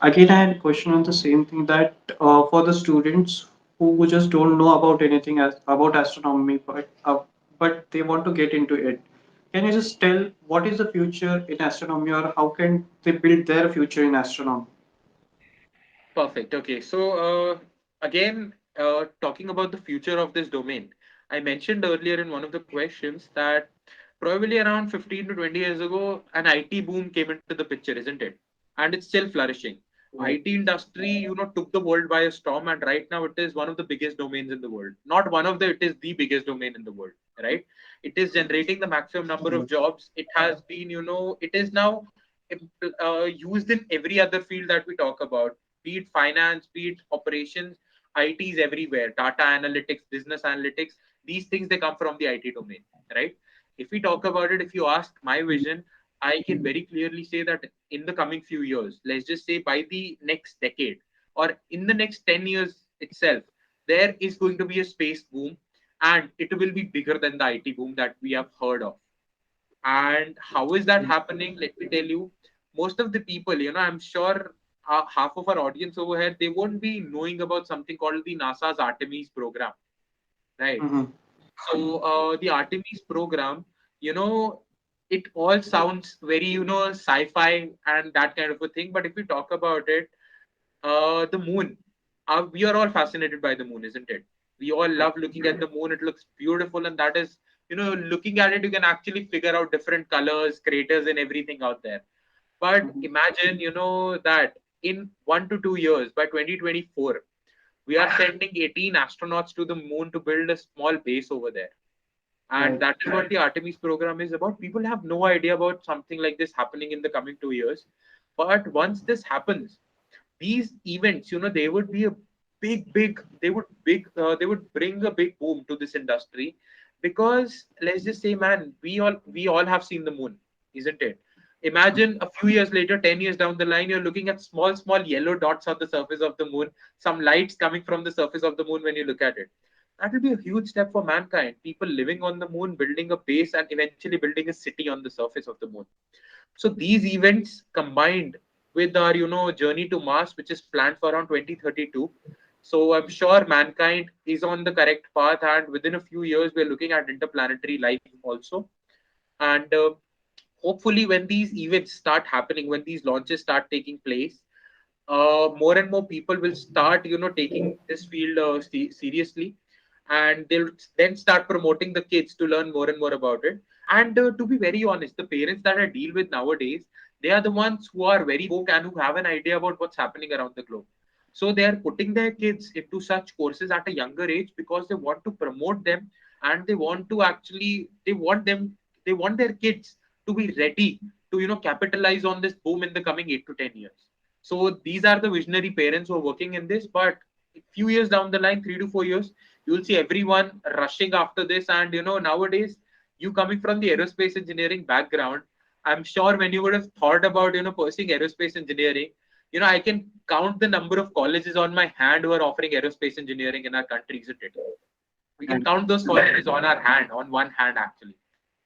Again, I had a question on the same thing that for the students who just don't know about anything about astronomy, but they want to get into it. Can you just tell what is the future in astronomy, or how can they build their future in astronomy? Perfect. Okay. So, again, talking about the future of this domain, I mentioned earlier in one of the questions that probably around 15 to 20 years ago, an IT boom came into the picture, isn't it? And it's still flourishing. IT industry, took the world by a storm, and right now it is one of the biggest domains in the world. Not one of the, it is the biggest domain in the world, right? It is generating the maximum number of jobs. It has been, it is now used in every other field that we talk about, be it finance, be it operations. IT is everywhere. Data analytics, business analytics, these things they come from the IT domain, right? If we talk about it, if you ask my vision, I can very clearly say that in the coming few years, let's just say by the next decade or in the next 10 years itself, there is going to be a space boom, and it will be bigger than the IT boom that we have heard of. And how is that happening? Let me tell you, most of the people, I'm sure half of our audience over here, they won't be knowing about something called the NASA's Artemis program, right? Mm-hmm. So the Artemis program, you know, it all sounds very, sci-fi and that kind of a thing. But if we talk about it, the moon, we are all fascinated by the moon, isn't it? We all love looking at the moon. It looks beautiful, and that is, looking at it, you can actually figure out different colors, craters, and everything out there. But imagine, that in 1 to 2 years, by 2024, we are sending 18 astronauts to the moon to build a small base over there. And Right. that is what the Artemis program is about. People have no idea about something like this happening in the coming 2 years. But once this happens, these events, they would be a they would bring a big boom to this industry, because let's just say, man, we all have seen the moon, isn't it? Imagine a few years later, 10 years down the line, you're looking at small yellow dots on the surface of the moon, some lights coming from the surface of the moon when you look at it. That will be a huge step for mankind, people living on the moon, building a base, and eventually building a city on the surface of the moon. So these events combined with our, journey to Mars, which is planned for around 2032. So I'm sure mankind is on the correct path, and within a few years, we're looking at interplanetary life also. And hopefully, when these events start happening, when these launches start taking place, more and more people will start, taking this field seriously, and they'll then start promoting the kids to learn more and more about it. And to be very honest, the parents that I deal with nowadays, they are the ones who are very woke and who have an idea about what's happening around the globe. So they are putting their kids into such courses at a younger age because they want to promote them, and they want to actually they want their kids to be ready to, capitalize on this boom in the coming 8 to 10 years. So these are the visionary parents who are working in this. But a few years down the line, 3 to 4 years, you will see everyone rushing after this. And nowadays, you coming from the aerospace engineering background, I'm sure when you would have thought about, pursuing aerospace engineering, I can count the number of colleges on my hand who are offering aerospace engineering in our country, isn't it? We can Right. count those colleges on our hand, on one hand actually.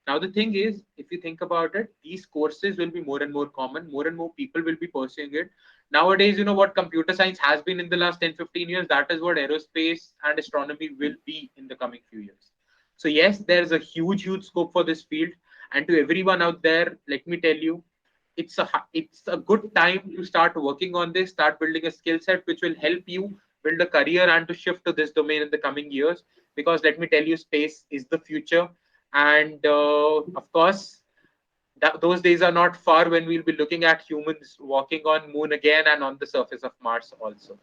Now the thing is, if you think about it, these courses will be more and more common, more and more people will be pursuing it. Nowadays, what computer science has been in the last 10, 15 years, that is what aerospace and astronomy will be in the coming few years. So yes, there's a huge scope for this field. And to everyone out there, let me tell you, it's a good time to start working on this, start building a skill set which will help you build a career and to shift to this domain in the coming years. Because let me tell you, space is the future. And of course, those days are not far when we'll be looking at humans walking on moon again and on the surface of Mars also.